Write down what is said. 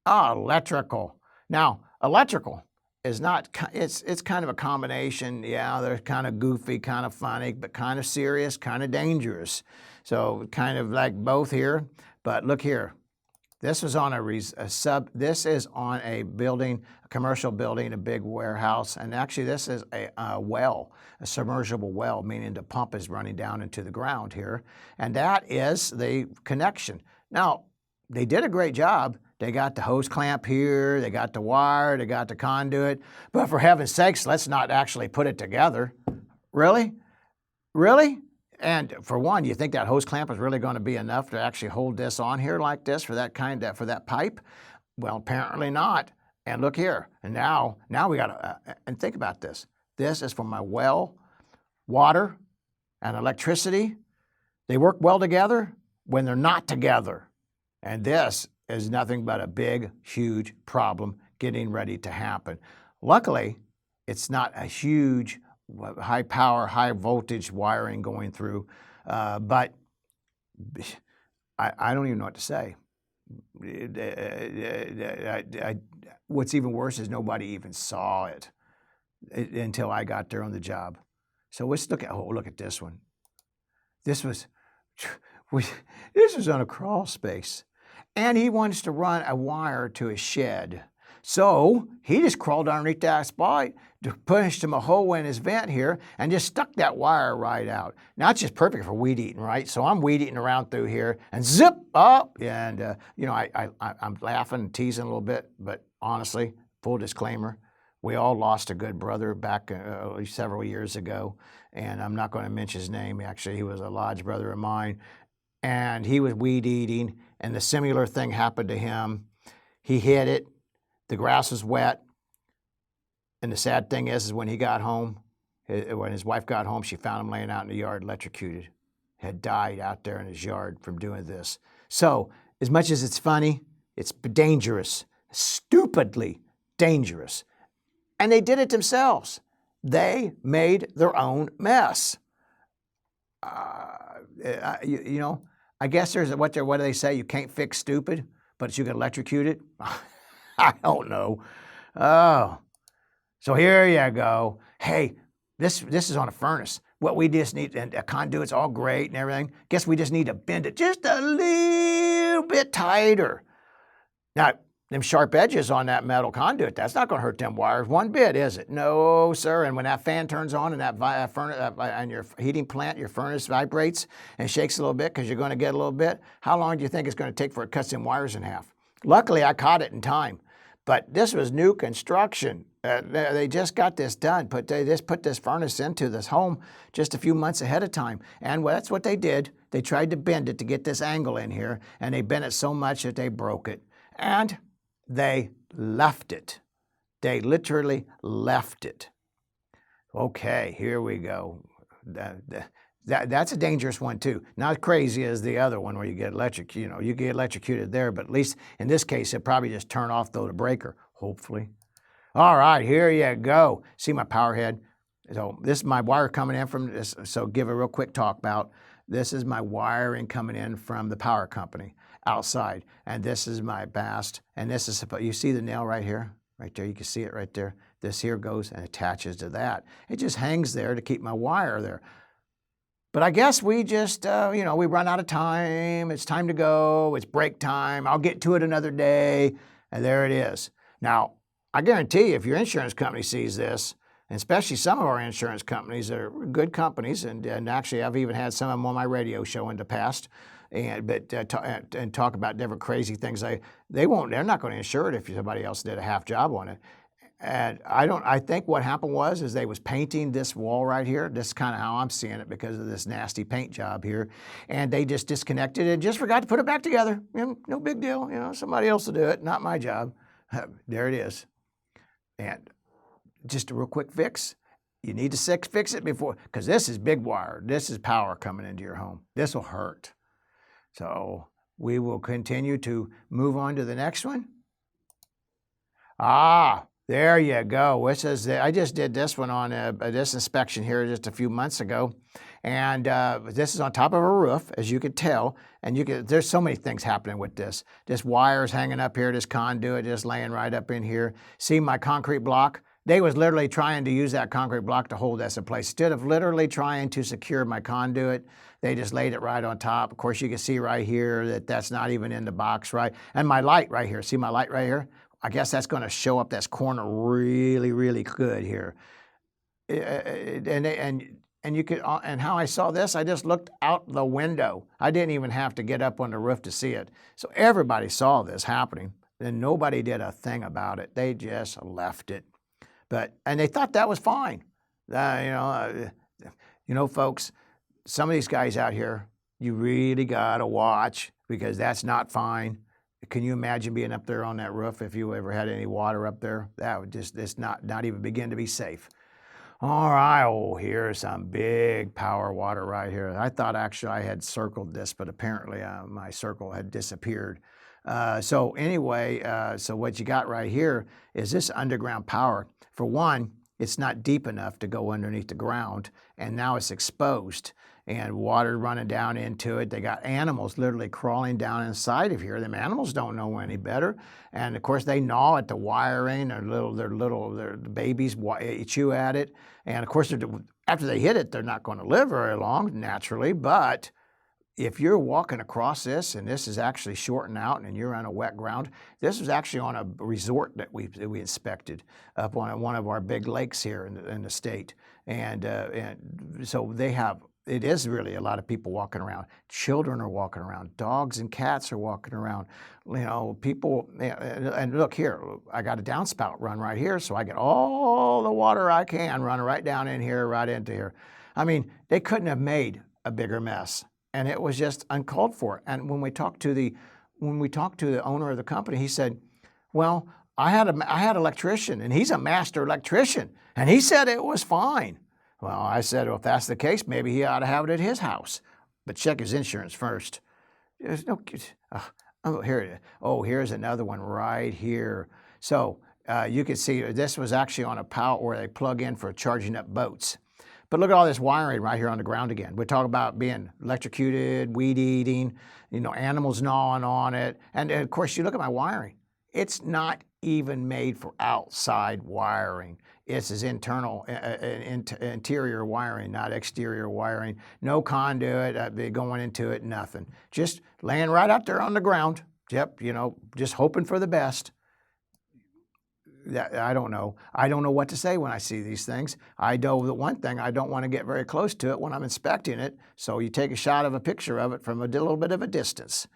Ah, electrical. Now, electrical is not, it's kind of a combination. Yeah, they're kind of goofy, kind of funny, but kind of serious, kind of dangerous. So kind of like both here. But look here. This was on this is on a building, a commercial building, a big warehouse. And actually this is a well, a submersible well, meaning the pump is running down into the ground here. And that is the connection. Now, they did a great job. They got the hose clamp here, they got the wire, they got the conduit. But for heaven's sakes, let's not actually put it together. Really? Really? And for one, you think that hose clamp is really going to be enough to actually hold this on here like this for that for that pipe? Well, apparently not. And look here. And now we got to, and think about this. This is for my well, water, and electricity. They work well together when they're not together. And this is nothing but a big, huge problem getting ready to happen. Luckily, it's not a huge high power, high voltage wiring going through, but I don't even know what to say. What's even worse is nobody even saw it until I got there on the job. So let's look at this one. This was on a crawl space, and he wants to run a wire to a shed. So he just crawled underneath that spot, pushed him a hole in his vent here, and just stuck that wire right out. Now it's just perfect for weed eating, right? So I'm weed eating around through here, and zip up, and I'm laughing and teasing a little bit, but honestly, full disclaimer, we all lost a good brother back several years ago, and I'm not going to mention his name. Actually, he was a lodge brother of mine, and he was weed eating, and the similar thing happened to him. He hit it. The grass was wet, and the sad thing is when he got home, when his wife got home, she found him laying out in the yard electrocuted, had died out there in his yard from doing this. So as much as it's funny, it's dangerous, stupidly dangerous. And they did it themselves. They made their own mess. I guess there's what do they say? You can't fix stupid, but you can electrocute it. I don't know. Oh, so here you go. Hey, this is on a furnace. What we just need, and a conduit's all great and everything. Guess we just need to bend it just a little bit tighter. Now, them sharp edges on that metal conduit, that's not going to hurt them wires one bit, is it? No, sir. And when that fan turns on and that furnace, and your heating plant, your furnace vibrates and shakes a little bit because you're going to get a little bit, how long do you think it's going to take for it cuts them wires in half? Luckily, I caught it in time. But this was new construction. They just got this done. They just put this furnace into this home just a few months ahead of time. And that's what they did. They tried to bend it to get this angle in here, and they bent it so much that they broke it. And they left it. They literally left it. Okay, here we go. That's a dangerous one too. Not crazy as the other one where you get you get electrocuted there, but at least in this case, it'll probably just turn off the breaker, hopefully. All right, here you go. See my power head? So this is my wire coming in from this. So give a real quick talk about this is my wiring coming in from the power company outside. And this is my mast. And this is, you see the nail right here? Right there, you can see it right there. This here goes and attaches to that. It just hangs there to keep my wire there. But I guess we just, we run out of time. It's time to go. It's break time. I'll get to it another day. And there it is. Now, I guarantee you, if your insurance company sees this, and especially some of our insurance companies that are good companies, and actually I've even had some of them on my radio show in the past, and talk about different crazy things. They're not going to insure it if somebody else did a half job on it. And I think what happened is they was painting this wall right here. This is kind of how I'm seeing it because of this nasty paint job here. And they just disconnected it and just forgot to put it back together. No big deal. Somebody else will do it. Not my job. There it is. And just a real quick fix. You need to fix it before, because this is big wire. This is power coming into your home. This will hurt. So we will continue to move on to the next one. There you go. I just did this one on this inspection here just a few months ago, And this is on top of a roof, as you could tell. And there's so many things happening with this. This wires hanging up here, this conduit just laying right up in here. See my concrete block? They was literally trying to use that concrete block to hold this in place. Instead of literally trying to secure my conduit, they just laid it right on top. Of course, you can see right here that that's not even in the box, right? And my light right here, see my light right here? I guess that's going to show up this corner really, really good here. And you could, and how I saw this, I just looked out the window. I didn't even have to get up on the roof to see it. So everybody saw this happening, and nobody did a thing about it. They just left it. And they thought that was fine. Folks, some of these guys out here, you really gotta watch, because that's not fine. Can you imagine being up there on that roof if you ever had any water up there? That would just, it's not even begin to be safe. All right, here's some big power water right here. I thought actually I had circled this, but apparently my circle had disappeared. So anyway, so what you got right here is this underground power. For one, it's not deep enough to go underneath the ground, and now it's exposed and water running down into it. They got animals literally crawling down inside of here. Them animals don't know any better, and of course they gnaw at the wiring. Their babies chew at it, and of course after they hit it, they're not going to live very long naturally, but if you're walking across this, and this is actually shorting out and you're on a wet ground, this was actually on a resort that we inspected up on one of our big lakes here in the state. And so it is really a lot of people walking around. Children are walking around. Dogs and cats are walking around. People, and look here, I got a downspout run right here, so I get all the water I can run right down in here, right into here. I mean, they couldn't have made a bigger mess. And it was just uncalled for. And when we talked to the owner of the company, he said, "Well, I had an electrician, and he's a master electrician, and he said it was fine." Well, I said, "Well, if that's the case, maybe he ought to have it at his house, but check his insurance first." There's no. Here it is. Oh, here's another one right here. So you can see this was actually on a pallet where they plug in for charging up boats. But look at all this wiring right here on the ground again. We talk about being electrocuted, weed eating, animals gnawing on it. And of course, you look at my wiring. It's not even made for outside wiring. It's as internal, interior wiring, not exterior wiring. No conduit going into it, nothing. Just laying right out there on the ground. Yep, just hoping for the best. I don't know. I don't know what to say when I see these things. I know the one thing, I don't want to get very close to it when I'm inspecting it. So you take a shot of a picture of it from a little bit of a distance.